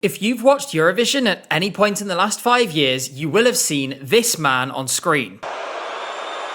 If you've watched Eurovision at any point in the last 5 years, you will have seen this man on screen.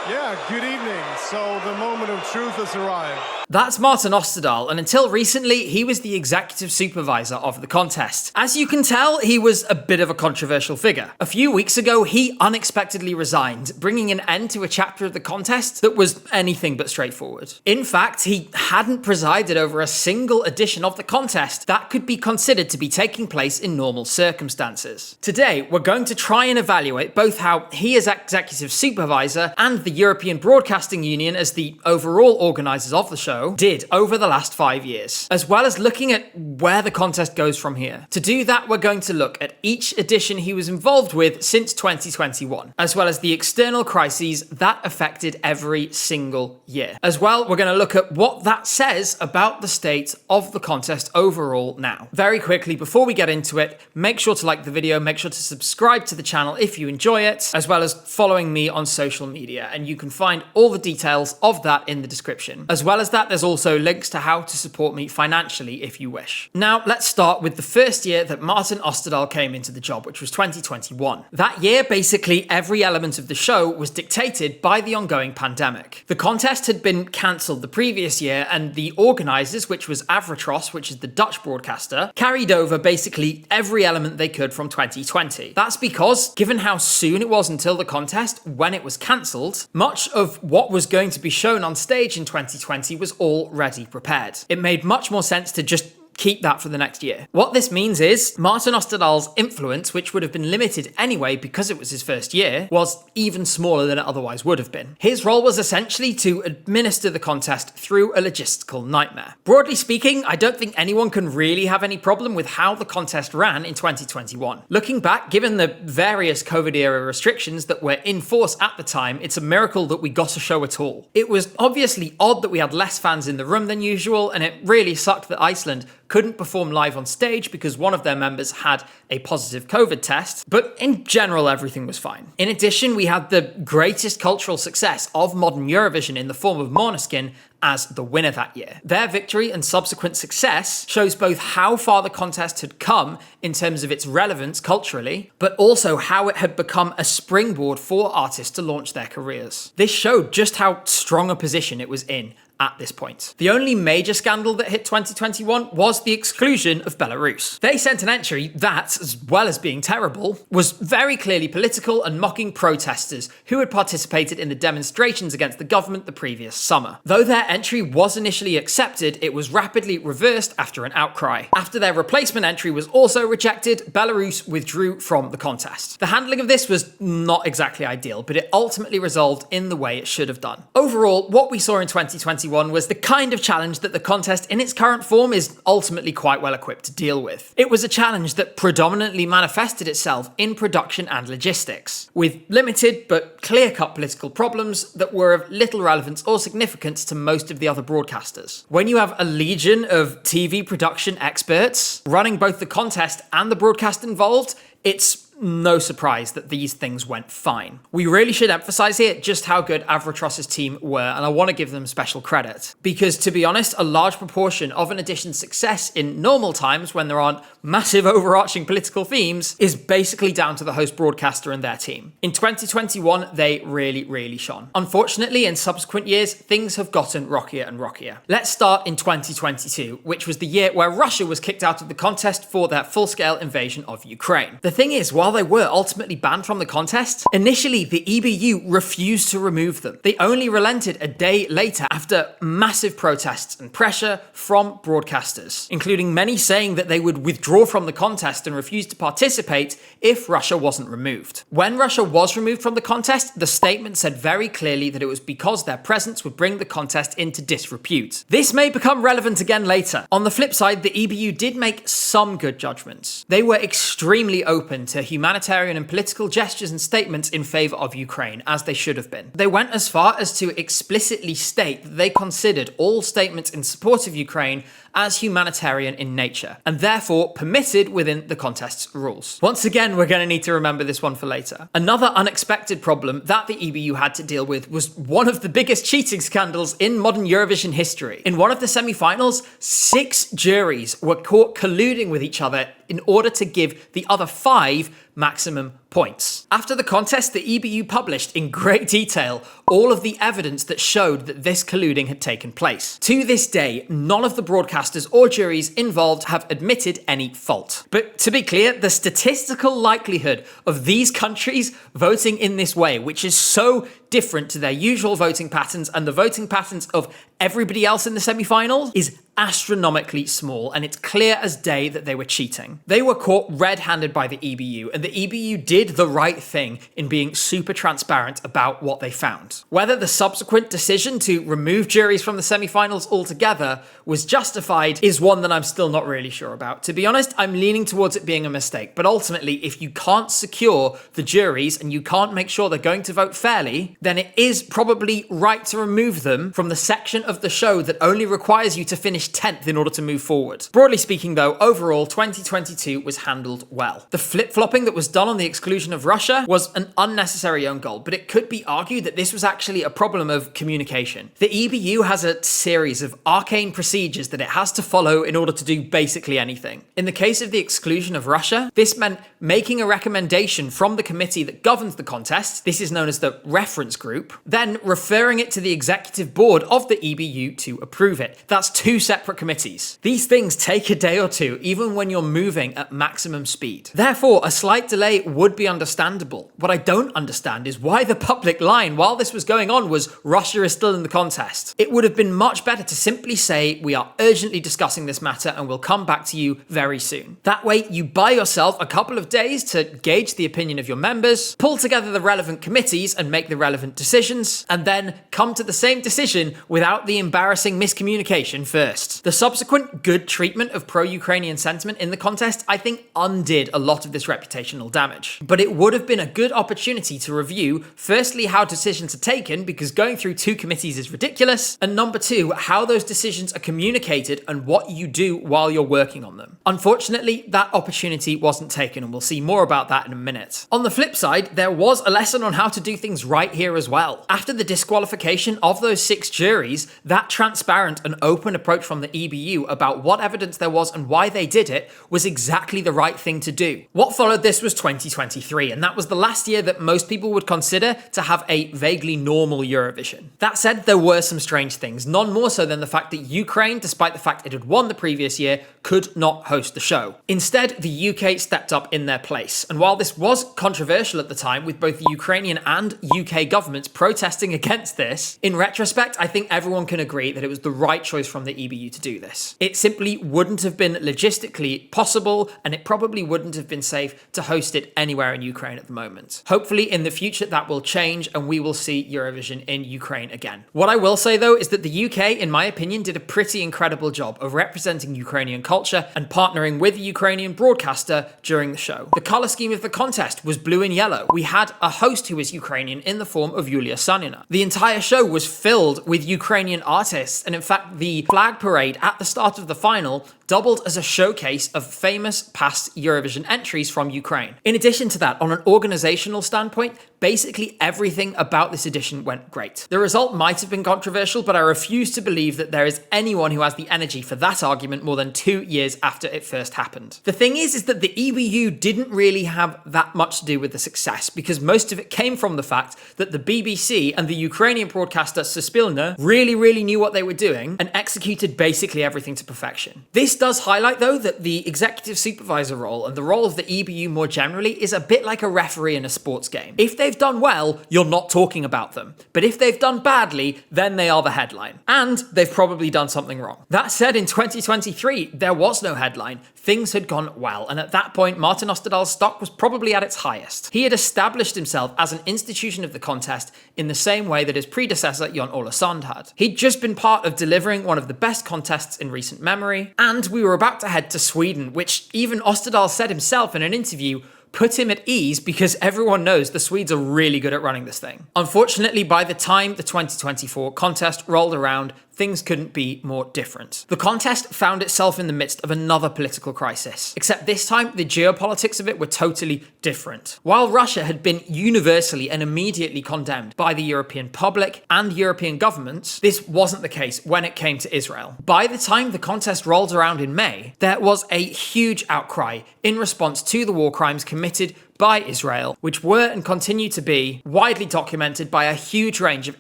Yeah, good evening. So the moment of truth has arrived. That's Martin Osterdahl, and until recently, he was the executive supervisor of the contest. As you can tell, he was a bit of a controversial figure. A few weeks ago, he unexpectedly resigned, bringing an end to a chapter of the contest that was anything but straightforward. In fact, he hadn't presided over a single edition of the contest that could be considered to be taking place in normal circumstances. Today, we're going to try and evaluate both how he as executive supervisor and the European Broadcasting Union as the overall organisers of the show did over the last 5 years, as well as looking at where the contest goes from here. To do that, we're going to look at each edition he was involved with since 2021, as well as the external crises that affected every single year. As well, we're going to look at what that says about the state of the contest overall now. Very quickly, before we get into it, make sure to like the video, make sure to subscribe to the channel if you enjoy it, as well as following me on social media, and you can find all the details of that in the description. As well as that, there's also links to how to support me financially if you wish. Now, let's start with the first year that Martin Osterdahl came into the job, which was 2021. That year, basically every element of the show was dictated by the ongoing pandemic. The contest had been cancelled the previous year, and the organisers, which was Avrotros, which is the Dutch broadcaster, carried over basically every element they could from 2020. That's because, given how soon it was until the contest when it was cancelled, much of what was going to be shown on stage in 2020 was already prepared. It made much more sense to just keep that for the next year. What this means is Martin Osterdahl's influence, which would have been limited anyway because it was his first year, was even smaller than it otherwise would have been. His role was essentially to administer the contest through a logistical nightmare. Broadly speaking, I don't think anyone can really have any problem with how the contest ran in 2021. Looking back, given the various COVID-era restrictions that were in force at the time, it's a miracle that we got a show at all. It was obviously odd that we had less fans in the room than usual, and it really sucked that Iceland couldn't perform live on stage because one of their members had a positive COVID test, but in general everything was fine. In addition, we had the greatest cultural success of modern Eurovision in the form of Måneskin as the winner that year. Their victory and subsequent success shows both how far the contest had come in terms of its relevance culturally, but also how it had become a springboard for artists to launch their careers. This showed just how strong a position it was in at this point. The only major scandal that hit 2021 was the exclusion of Belarus. They sent an entry that, as well as being terrible, was very clearly political and mocking protesters who had participated in the demonstrations against the government the previous summer. Though their entry was initially accepted, it was rapidly reversed after an outcry. After their replacement entry was also rejected, Belarus withdrew from the contest. The handling of this was not exactly ideal, but it ultimately resolved in the way it should have done. Overall, what we saw in 2021 was the kind of challenge that the contest in its current form is ultimately quite well equipped to deal with. It was a challenge that predominantly manifested itself in production and logistics, with limited but clear-cut political problems that were of little relevance or significance to most of the other broadcasters. When you have a legion of TV production experts running both the contest and the broadcast involved, it's no surprise that these things went fine. We really should emphasize here just how good Avrotros's team were, and I want to give them special credit. Because to be honest, a large proportion of an edition's success in normal times when there aren't massive overarching political themes is basically down to the host broadcaster and their team. In 2021, they really shone. Unfortunately, in subsequent years, things have gotten rockier and rockier. Let's start in 2022, which was the year where Russia was kicked out of the contest for their full-scale invasion of Ukraine. The thing is, while they were ultimately banned from the contest, initially the EBU refused to remove them. They only relented a day later after massive protests and pressure from broadcasters, including many saying that they would withdraw from the contest and refuse to participate if Russia wasn't removed. When Russia was removed from the contest, the statement said very clearly that it was because their presence would bring the contest into disrepute. This may become relevant again later. On the flip side, the EBU did make some good judgments. They were extremely open to humanitarian and political gestures and statements in favour of Ukraine, as they should have been. They went as far as to explicitly state that they considered all statements in support of Ukraine as humanitarian in nature, and therefore permitted within the contest's rules. Once again, we're going to need to remember this one for later. Another unexpected problem that the EBU had to deal with was one of the biggest cheating scandals in modern Eurovision history. In one of the semi-finals, 6 juries were caught colluding with each other in order to give the other 5 maximum points. After the contest, the EBU published in great detail all of the evidence that showed that this colluding had taken place. To this day, none of the broadcasters or juries involved have admitted any fault. But to be clear, the statistical likelihood of these countries voting in this way, which is so different to their usual voting patterns and the voting patterns of everybody else in the semi-finals, is astronomically small, and it's clear as day that they were cheating. They were caught red-handed by the EBU, and the EBU did the right thing in being super transparent about what they found. Whether the subsequent decision to remove juries from the semi-finals altogether was justified is one that I'm still not really sure about. To be honest, I'm leaning towards it being a mistake, but ultimately, if you can't secure the juries and you can't make sure they're going to vote fairly, then it is probably right to remove them from the section of the show that only requires you to finish 10th in order to move forward. Broadly speaking though, overall 2022 was handled well. The flip-flopping that was done on the exclusion of Russia was an unnecessary own goal, but it could be argued that this was actually a problem of communication. The EBU has a series of arcane procedures that it has to follow in order to do basically anything. In the case of the exclusion of Russia, this meant making a recommendation from the committee that governs the contest, this is known as the reference group, then referring it to the executive board of the EBU to approve it. That's 2 separate committees. These things take a day or 2, even when you're moving at maximum speed. Therefore, a slight delay would be understandable. What I don't understand is why the public line while this was going on was Russia is still in the contest. It would have been much better to simply say we are urgently discussing this matter and we'll come back to you very soon. That way you buy yourself a couple of days to gauge the opinion of your members, pull together the relevant committees and make the relevant decisions, and then come to the same decision without the embarrassing miscommunication first. The subsequent good treatment of pro-Ukrainian sentiment in the contest, I think, undid a lot of this reputational damage. But it would have been a good opportunity to review, firstly, how decisions are taken, because going through 2 committees is ridiculous, and number 2, how those decisions are communicated and what you do while you're working on them. Unfortunately, that opportunity wasn't taken, and we'll see more about that in a minute. On the flip side, there was a lesson on how to do things right here as well. After the disqualification of those 6 juries, that transparent and open approach from the EBU about what evidence there was and why they did it was exactly the right thing to do. What followed this was 2023, and that was the last year that most people would consider to have a vaguely normal Eurovision. That said, there were some strange things, none more so than the fact that Ukraine, despite the fact it had won the previous year, could not host the show. Instead, the UK stepped up in their place, and while this was controversial at the time, with both the Ukrainian and UK governments protesting against this, in retrospect, I think everyone can agree that it was the right choice from the EBU to do this. It simply wouldn't have been logistically possible, and it probably wouldn't have been safe to host it anywhere in Ukraine at the moment. Hopefully in the future that will change and we will see Eurovision in Ukraine again. What I will say though is that the UK, in my opinion, did a pretty incredible job of representing Ukrainian culture and partnering with the Ukrainian broadcaster during the show. The colour scheme of the contest was blue and yellow. We had a host who was Ukrainian in the form of Yulia Sanina. The entire show was filled with Ukrainian artists, and in fact the flag parade at the start of the final doubled as a showcase of famous past Eurovision entries from Ukraine. In addition to that, on an organizational standpoint, basically everything about this edition went great. The result might have been controversial, but I refuse to believe that there is anyone who has the energy for that argument more than 2 years after it first happened. The thing is that the EBU didn't really have that much to do with the success, because most of it came from the fact that the BBC and the Ukrainian broadcaster Suspilna really knew what they were doing and executed basically everything to perfection. This does highlight though that the executive supervisor role and the role of the EBU more generally is a bit like a referee in a sports game. If they've done well, you're not talking about them. But if they've done badly, then they are the headline. And they've probably done something wrong. That said, in 2023, there was no headline. Things had gone well, and at that point, Martin Osterdahl's stock was probably at its highest. He had established himself as an institution of the contest in the same way that his predecessor, Jon Ola Sand, had. He'd just been part of delivering one of the best contests in recent memory, and we were about to head to Sweden, which even Osterdahl said himself in an interview put him at ease because everyone knows the Swedes are really good at running this thing. Unfortunately, by the time the 2024 contest rolled around, things couldn't be more different. The contest found itself in the midst of another political crisis, except this time the geopolitics of it were totally different. While Russia had been universally and immediately condemned by the European public and European governments, this wasn't the case when it came to Israel. By the time the contest rolled around in May, there was a huge outcry in response to the war crimes committed by Israel, which were and continue to be widely documented by a huge range of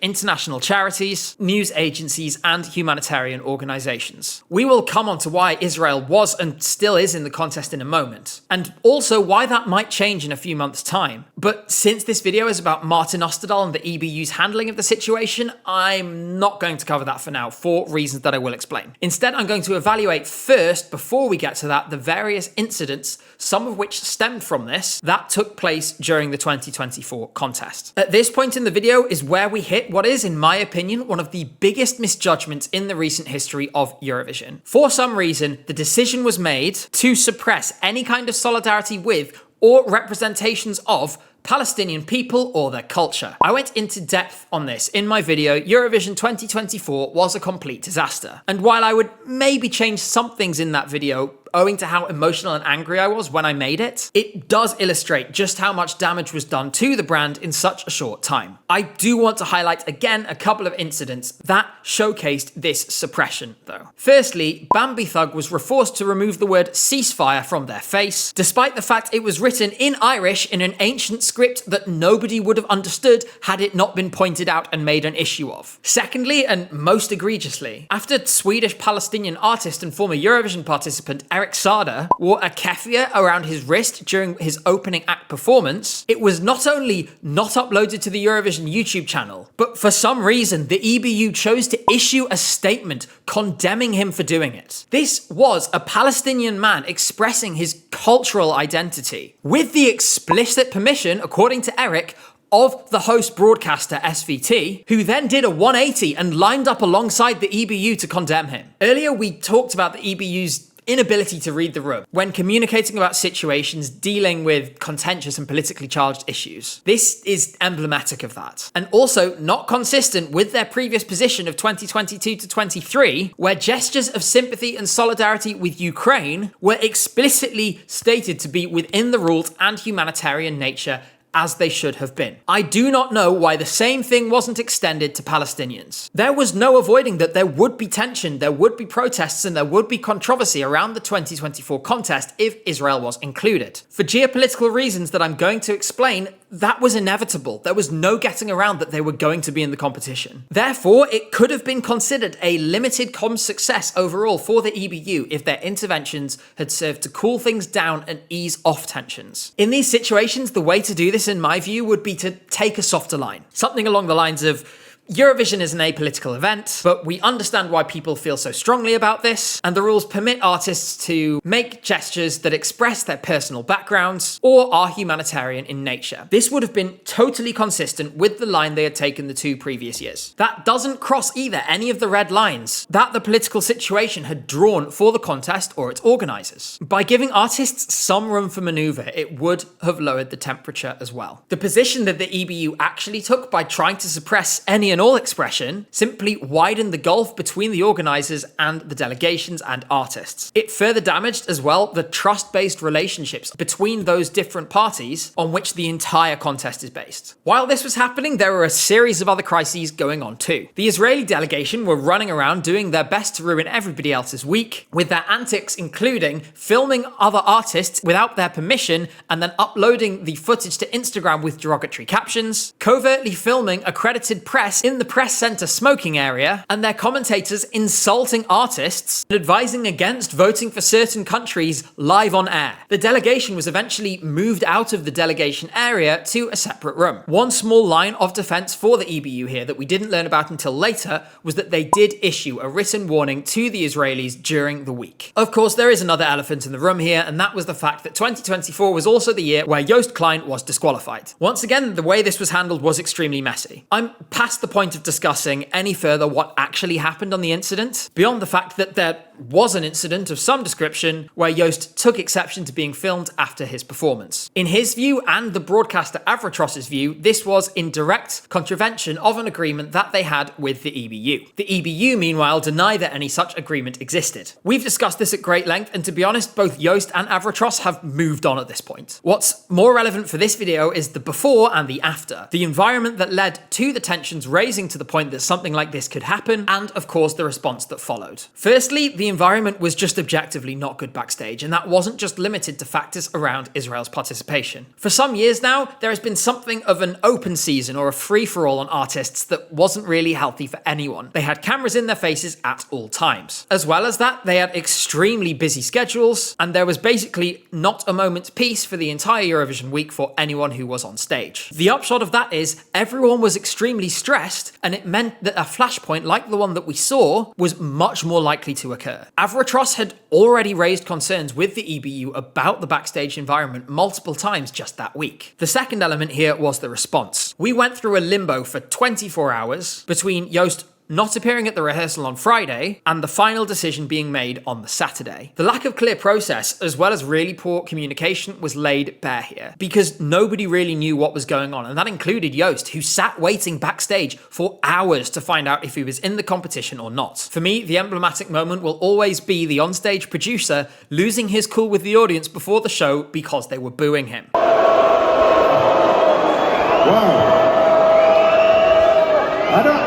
international charities, news agencies, and humanitarian organizations. We will come on to why Israel was and still is in the contest in a moment, and also why that might change in a few months' time. But since this video is about Martin Osterdahl and the EBU's handling of the situation, I'm not going to cover that for now, for reasons that I will explain. Instead, I'm going to evaluate first, before we get to that, the various incidents, some of which stemmed from this, that took place during the 2024 contest. At this point in the video is where we hit what is, in my opinion, one of the biggest misjudgments in the recent history of Eurovision. For some reason, the decision was made to suppress any kind of solidarity with or representations of Palestinian people or their culture. I went into depth on this in my video, Eurovision 2024 was a complete disaster. And while I would maybe change some things in that video, owing to how emotional and angry I was when I made it, it does illustrate just how much damage was done to the brand in such a short time. I do want to highlight again a couple of incidents that showcased this suppression though. Firstly, Bambi Thug was forced to remove the word ceasefire from their face, despite the fact it was written in Irish in an ancient script that nobody would have understood had it not been pointed out and made an issue of. Secondly, and most egregiously, after Swedish-Palestinian artist and former Eurovision participant Eric Sada wore a keffiyeh around his wrist during his opening act performance, it was not only not uploaded to the Eurovision YouTube channel, but for some reason the EBU chose to issue a statement condemning him for doing it. This was a Palestinian man expressing his cultural identity, with the explicit permission, according to Eric, of the host broadcaster SVT, who then did a 180 and lined up alongside the EBU to condemn him. Earlier we talked about the EBU's inability to read the room when communicating about situations dealing with contentious and politically charged issues. This is emblematic of that. And also not consistent with their previous position of 2022 to 23, where gestures of sympathy and solidarity with Ukraine were explicitly stated to be within the rules and humanitarian nature as they should have been. I do not know why the same thing wasn't extended to Palestinians. There was no avoiding that there would be tension, there would be protests, and there would be controversy around the 2024 contest if Israel was included. For geopolitical reasons that I'm going to explain, that was inevitable. There was no getting around that they were going to be in the competition. Therefore, it could have been considered a limited comms success overall for the EBU if their interventions had served to cool things down and ease off tensions. In these situations, the way to do this, in my view, would be to take a softer line. Something along the lines of, Eurovision is an apolitical event, but we understand why people feel so strongly about this, and the rules permit artists to make gestures that express their personal backgrounds or are humanitarian in nature. This would have been totally consistent with the line they had taken the 2 previous years. That doesn't cross either any of the red lines that the political situation had drawn for the contest or its organisers. By giving artists some room for manoeuvre, it would have lowered the temperature as well. The position that the EBU actually took by trying to suppress any and all expression simply widened the gulf between the organisers and the delegations and artists. It further damaged as well the trust-based relationships between those different parties on which the entire contest is based. While this was happening, there were a series of other crises going on too. The Israeli delegation were running around doing their best to ruin everybody else's week, with their antics including filming other artists without their permission and then uploading the footage to Instagram with derogatory captions, covertly filming accredited press in the press center smoking area, and their commentators insulting artists and advising against voting for certain countries live on air. The delegation was eventually moved out of the delegation area to a separate room. One small line of defense for the EBU here that we didn't learn about until later was that they did issue a written warning to the Israelis during the week. Of course, there is another elephant in the room here, and that was the fact that 2024 was also the year where Joost Klein was disqualified. Once again, the way this was handled was extremely messy. I'm past the point of discussing any further what actually happened on the incident, beyond the fact that there was an incident of some description where Joost took exception to being filmed after his performance. In his view, and the broadcaster Avratros's view, this was in direct contravention of an agreement that they had with the EBU. The EBU, meanwhile, deny that any such agreement existed. We've discussed this at great length, and to be honest, both Joost and Avratros have moved on at this point. What's more relevant for this video is the before and the after, the environment that led to the tensions raising to the point that something like this could happen, and of course the response that followed. Firstly, the environment was just objectively not good backstage, and that wasn't just limited to factors around Israel's participation. For some years now, there has been something of an open season or a free-for-all on artists that wasn't really healthy for anyone. They had cameras in their faces at all times. As well as that, they had extremely busy schedules, and there was basically not a moment's peace for the entire Eurovision week for anyone who was on stage. The upshot of that is everyone was extremely stressed, and it meant that a flashpoint like the one that we saw was much more likely to occur. Avratros had already raised concerns with the EBU about the backstage environment multiple times just that week. The second element here was the response. We went through a limbo for 24 hours between Joost not appearing at the rehearsal on Friday, and the final decision being made on the Saturday. The lack of clear process, as well as really poor communication, was laid bare here, because nobody really knew what was going on, and that included Joost, who sat waiting backstage for hours to find out if he was in the competition or not. For me, the emblematic moment will always be the onstage producer losing his cool with the audience before the show because they were booing him. Wow.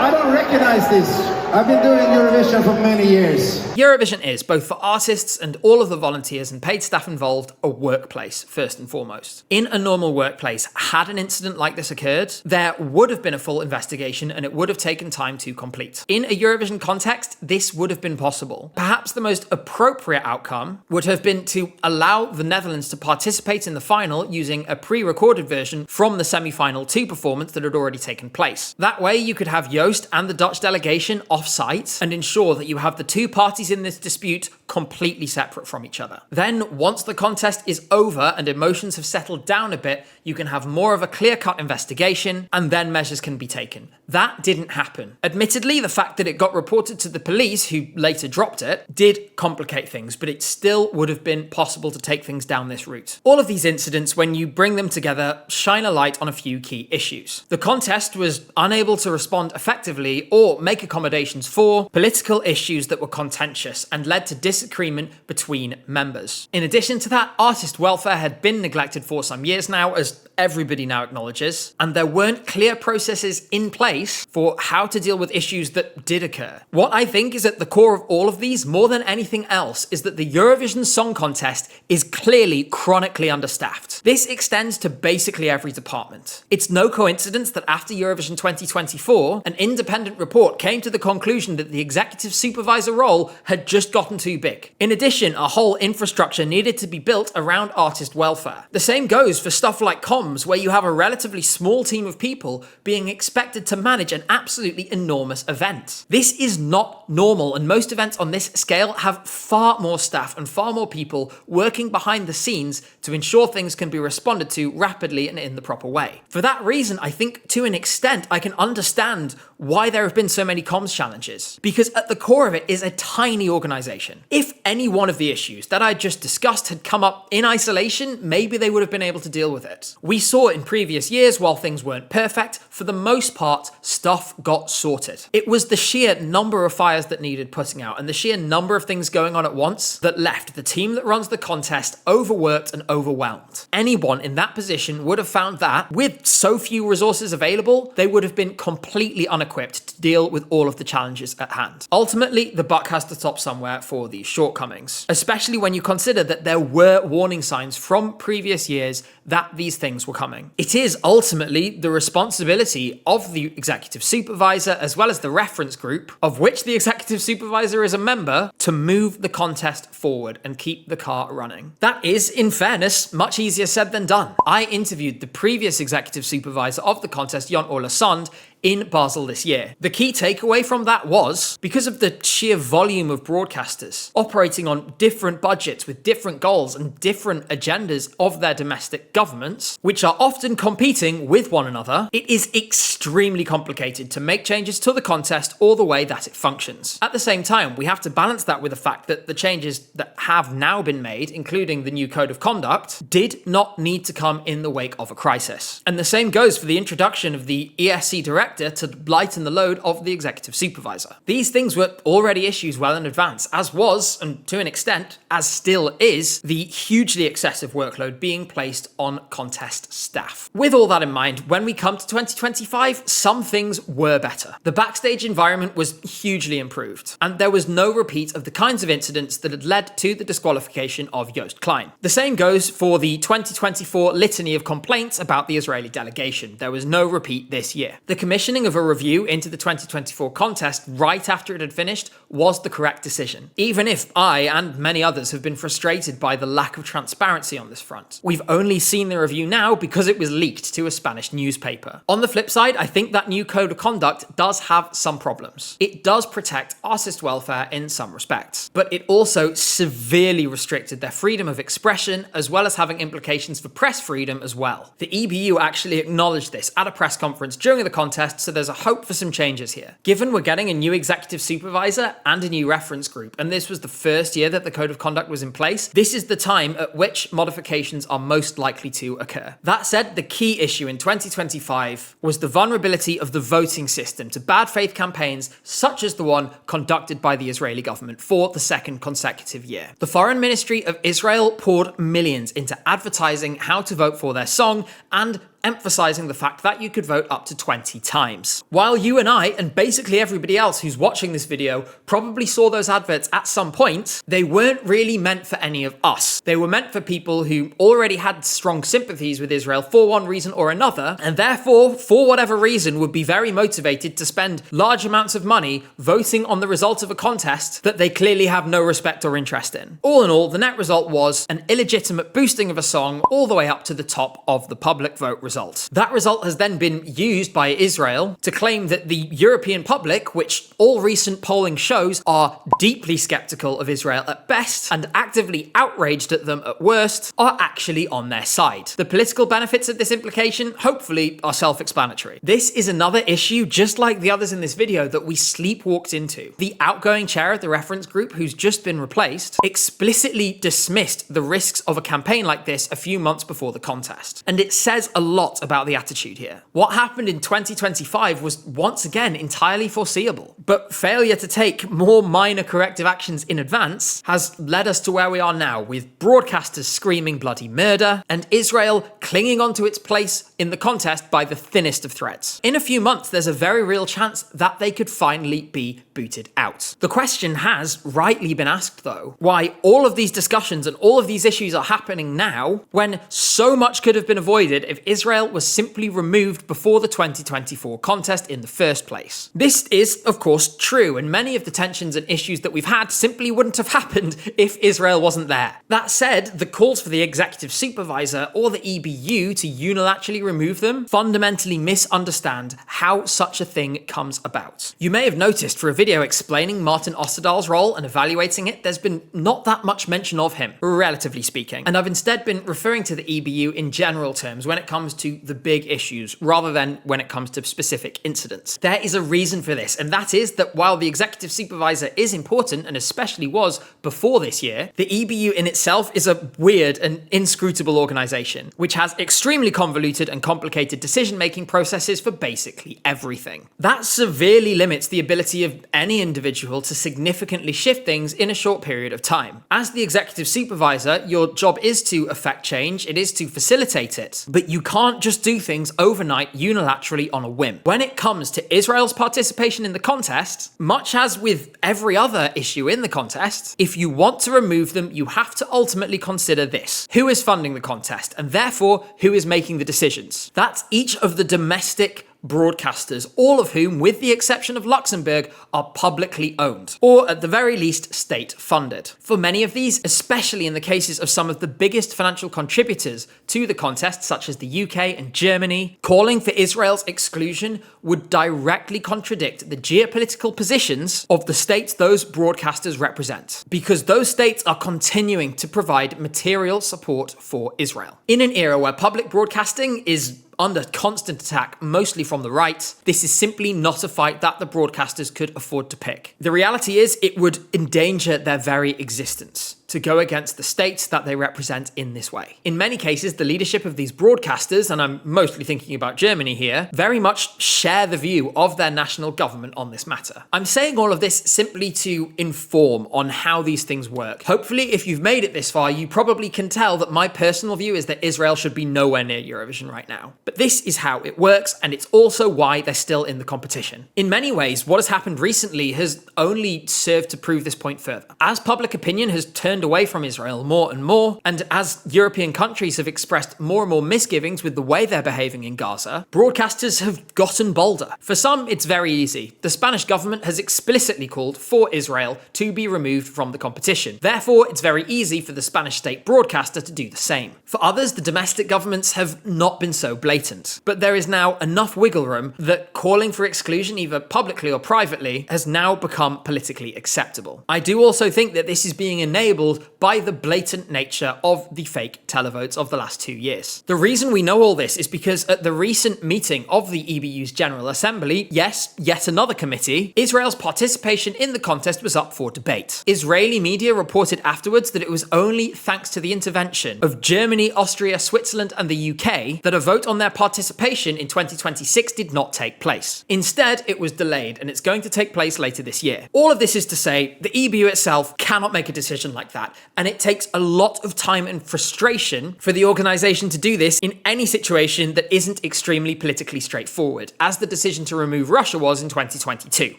I don't recognize this. I've been doing Eurovision for many years. Eurovision is, both for artists and all of the volunteers and paid staff involved, a workplace, first and foremost. In a normal workplace, had an incident like this occurred, there would have been a full investigation and it would have taken time to complete. In a Eurovision context, this would have been possible. Perhaps the most appropriate outcome would have been to allow the Netherlands to participate in the final using a pre-recorded version from the semi-final 2 performance that had already taken place. That way, you could have Joost and the Dutch delegation off-site and ensure that you have the two parties in this dispute completely separate from each other. Then, once the contest is over and emotions have settled down a bit, you can have more of a clear-cut investigation, and then measures can be taken. That didn't happen. Admittedly, the fact that it got reported to the police, who later dropped it, did complicate things, but it still would have been possible to take things down this route. All of these incidents, when you bring them together, shine a light on a few key issues. The contest was unable to respond effectively or make accommodations for political issues that were contentious and led to disagreement between members. In addition to that, artist welfare had been neglected for some years now, as everybody now acknowledges, and there weren't clear processes in place for how to deal with issues that did occur. What I think is at the core of all of these, more than anything else, is that the Eurovision Song Contest is clearly chronically understaffed. This extends to basically every department. It's no coincidence that after Eurovision 2024, an independent report came to the conclusion that the executive supervisor role had just gotten too big. In addition, a whole infrastructure needed to be built around artist welfare. The same goes for stuff like comms, where you have a relatively small team of people being expected to manage an absolutely enormous event. This is not normal, and most events on this scale have far more staff and far more people working behind the scenes to ensure things can be responded to rapidly and in the proper way. For that reason, I think to an extent I can understand why there have been so many comms challenges, because at the core of it is a tiny organization. If any one of the issues that I just discussed had come up in isolation, maybe they would have been able to deal with it. We saw in previous years, while things weren't perfect, for the most part, stuff got sorted. It was the sheer number of fires that needed putting out and the sheer number of things going on at once that left the team that runs the contest overworked and overwhelmed. Anyone in that position would have found that, with so few resources available, they would have been completely unequipped to deal with all of the challenges at hand. Ultimately, the buck has to stop somewhere for these shortcomings, especially when you consider that there were warning signs from previous years that these things were coming. It is ultimately the responsibility of the executive supervisor, as well as the reference group, of which the executive supervisor is a member, to move the contest forward and keep the car running. That is, in fairness, much easier said than done. I interviewed the previous executive supervisor of the contest, Jon Ola Sand, in Basel this year. The key takeaway from that was, because of the sheer volume of broadcasters operating on different budgets with different goals and different agendas of their domestic governments, which are often competing with one another, it is extremely complicated to make changes to the contest or the way that it functions. At the same time, we have to balance that with the fact that the changes that have now been made, including the new code of conduct, did not need to come in the wake of a crisis. And the same goes for the introduction of the ESC director to lighten the load of the executive supervisor. These things were already issues well in advance, as was, and to an extent, as still is, the hugely excessive workload being placed on contest staff. With all that in mind, when we come to 2025, some things were better. The backstage environment was hugely improved, and there was no repeat of the kinds of incidents that had led to the disqualification of Joost Klein. The same goes for the 2024 litany of complaints about the Israeli delegation. There was no repeat this year. The commissioning of a review into the 2024 contest right after it had finished was the correct decision, even if I and many others have been frustrated by the lack of transparency on this front. We've only seen the review now because it was leaked to a Spanish newspaper. On the flip side, I think that new code of conduct does have some problems. It does protect artist welfare in some respects, but it also severely restricted their freedom of expression, as well as having implications for press freedom as well. The EBU actually acknowledged this at a press conference during the contest, so there's a hope for some changes here. Given we're getting a new executive supervisor and a new reference group, and this was the first year that the code of conduct was in place, this is the time at which modifications are most likely to occur. That said, the key issue in 2025 was the vulnerability of the voting system to bad faith campaigns such as the one conducted by the Israeli government for the second consecutive year. The Foreign Ministry of Israel poured millions into advertising how to vote for their song and emphasizing the fact that you could vote up to 20 times. While you and I, and basically everybody else who's watching this video, probably saw those adverts at some point, they weren't really meant for any of us. They were meant for people who already had strong sympathies with Israel for one reason or another, and therefore, for whatever reason, would be very motivated to spend large amounts of money voting on the result of a contest that they clearly have no respect or interest in. All in all, the net result was an illegitimate boosting of a song all the way up to the top of the public vote result. That result has then been used by Israel to claim that the European public, which all recent polling shows are deeply skeptical of Israel at best and actively outraged at them at worst, are actually on their side. The political benefits of this implication, hopefully, are self-explanatory. This is another issue, just like the others in this video, that we sleepwalked into. The outgoing chair of the reference group, who's just been replaced, explicitly dismissed the risks of a campaign like this a few months before the contest. And it says a lot about the attitude here. What happened in 2025 was once again entirely foreseeable, but failure to take more minor corrective actions in advance has led us to where we are now, with broadcasters screaming bloody murder and Israel clinging onto its place in the contest by the thinnest of threads. In a few months, there's a very real chance that they could finally be booted out. The question has rightly been asked, though, why all of these discussions and all of these issues are happening now when so much could have been avoided if Israel was simply removed before the 2024 contest in the first place. This is, of course, true, and many of the tensions and issues that we've had simply wouldn't have happened if Israel wasn't there. That said, the calls for the executive supervisor or the EBU to unilaterally remove them fundamentally misunderstand how such a thing comes about. You may have noticed for a video explaining Martin Osterdahl's role and evaluating it, there's been not that much mention of him, relatively speaking, and I've instead been referring to the EBU in general terms when it comes to the big issues, rather than when it comes to specific incidents. There is a reason for this, and that is that while the executive supervisor is important, and especially was before this year, the EBU in itself is a weird and inscrutable organization, which has extremely convoluted and complicated decision-making processes for basically everything. That severely limits the ability of any individual to significantly shift things in a short period of time. As the executive supervisor, your job is to affect change, it is to facilitate it, but you can't just do things overnight unilaterally on a whim. When it comes to Israel's participation in the contest, much as with every other issue in the contest, if you want to remove them, you have to ultimately consider this: who is funding the contest, and therefore who is making the decisions. That's each of the domestic broadcasters, all of whom, with the exception of Luxembourg, are publicly owned, or at the very least state-funded. For many of these, especially in the cases of some of the biggest financial contributors to the contest, such as the UK and Germany, calling for Israel's exclusion would directly contradict the geopolitical positions of the states those broadcasters represent, because those states are continuing to provide material support for Israel. In an era where public broadcasting is under constant attack, mostly from the right, this is simply not a fight that the broadcasters could afford to pick. The reality is it would endanger their very existence to go against the states that they represent in this way. In many cases, the leadership of these broadcasters, and I'm mostly thinking about Germany here, very much share the view of their national government on this matter. I'm saying all of this simply to inform on how these things work. Hopefully, if you've made it this far, you probably can tell that my personal view is that Israel should be nowhere near Eurovision right now. But this is how it works, and it's also why they're still in the competition. In many ways, what has happened recently has only served to prove this point further. As public opinion has turned away from Israel more and more, and as European countries have expressed more and more misgivings with the way they're behaving in Gaza, broadcasters have gotten bolder. For some, it's very easy. The Spanish government has explicitly called for Israel to be removed from the competition. Therefore, it's very easy for the Spanish state broadcaster to do the same. For others, the domestic governments have not been so blatant. But there is now enough wiggle room that calling for exclusion, either publicly or privately, has now become politically acceptable. I do also think that this is being enabled by the blatant nature of the fake televotes of the last 2 years. The reason we know all this is because at the recent meeting of the EBU's General Assembly, yes, yet another committee, Israel's participation in the contest was up for debate. Israeli media reported afterwards that it was only thanks to the intervention of Germany, Austria, Switzerland, and the UK that a vote on their participation in 2026 did not take place. Instead, it was delayed, and it's going to take place later this year. All of this is to say, the EBU itself cannot make a decision like that, and it takes a lot of time and frustration for the organisation to do this in any situation that isn't extremely politically straightforward, as the decision to remove Russia was in 2022.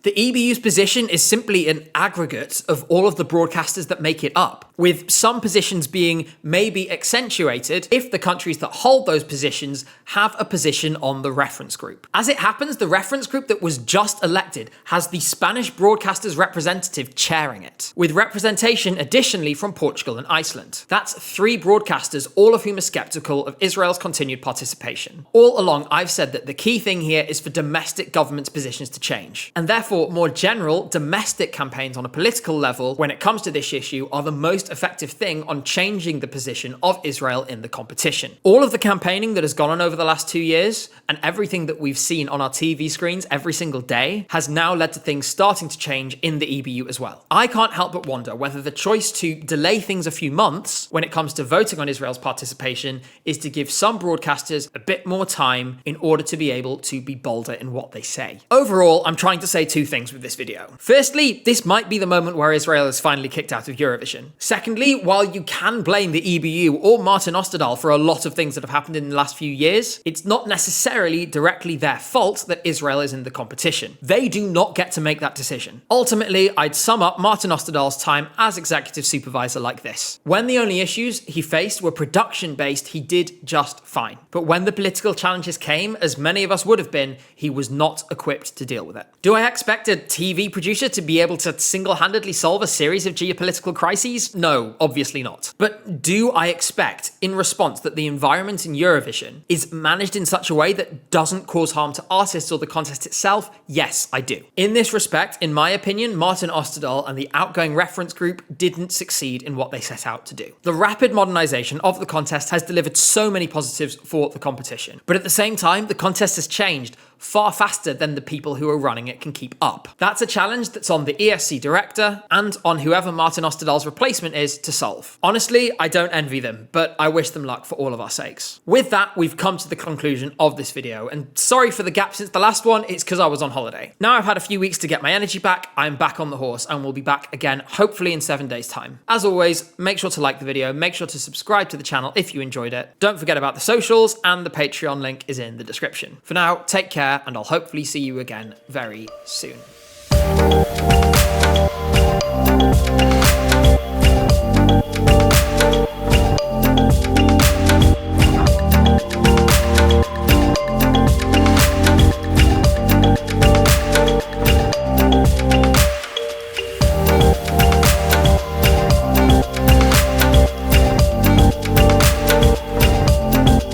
The EBU's position is simply an aggregate of all of the broadcasters that make it up, with some positions being maybe accentuated if the countries that hold those positions have a position on the reference group. As it happens, the reference group that was just elected has the Spanish broadcasters representative chairing it, with representation additionally from Portugal and Iceland. That's 3 broadcasters, all of whom are skeptical of Israel's continued participation. All along, I've said that the key thing here is for domestic governments' positions to change, and therefore more general domestic campaigns on a political level when it comes to this issue are the most effective thing on changing the position of Israel in the competition. All of the campaigning that has gone on over the last 2 years, and everything that we've seen on our TV screens every single day, has now led to things starting to change in the EBU as well. I can't help but wonder whether the choice to delay things a few months when it comes to voting on Israel's participation is to give some broadcasters a bit more time in order to be able to be bolder in what they say. Overall, I'm trying to say 2 things with this video. Firstly, this might be the moment where Israel is finally kicked out of Eurovision. Secondly, while you can blame the EBU or Martin Osterdahl for a lot of things that have happened in the last few years, it's not necessarily directly their fault that Israel is in the competition. They do not get to make that decision. Ultimately, I'd sum up Martin Osterdahl's time as executive supervisor like this. When the only issues he faced were production-based, he did just fine. But when the political challenges came, as many of us would have been, he was not equipped to deal with it. Do I expect a TV producer to be able to single-handedly solve a series of geopolitical crises? No, obviously not. But do I expect, in response, that the environment in Eurovision is managed in such a way that doesn't cause harm to artists or the contest itself? Yes, I do. In this respect, in my opinion, Martin Osterdahl and the outgoing reference group didn't succeed in what they set out to do. The rapid modernization of the contest has delivered so many positives for the competition. But at the same time, the contest has changed far faster than the people who are running it can keep up. That's a challenge that's on the ESC director and on whoever Martin Osterdahl's replacement is to solve. Honestly, I don't envy them, but I wish them luck for all of our sakes. With that, we've come to the conclusion of this video, and sorry for the gap since the last one, it's because I was on holiday. Now I've had a few weeks to get my energy back, I'm back on the horse and we'll be back again hopefully in 7 days' time. As always, make sure to like the video, make sure to subscribe to the channel if you enjoyed it. Don't forget about the socials, and the Patreon link is in the description. For now, take care, and I'll hopefully see you again very soon.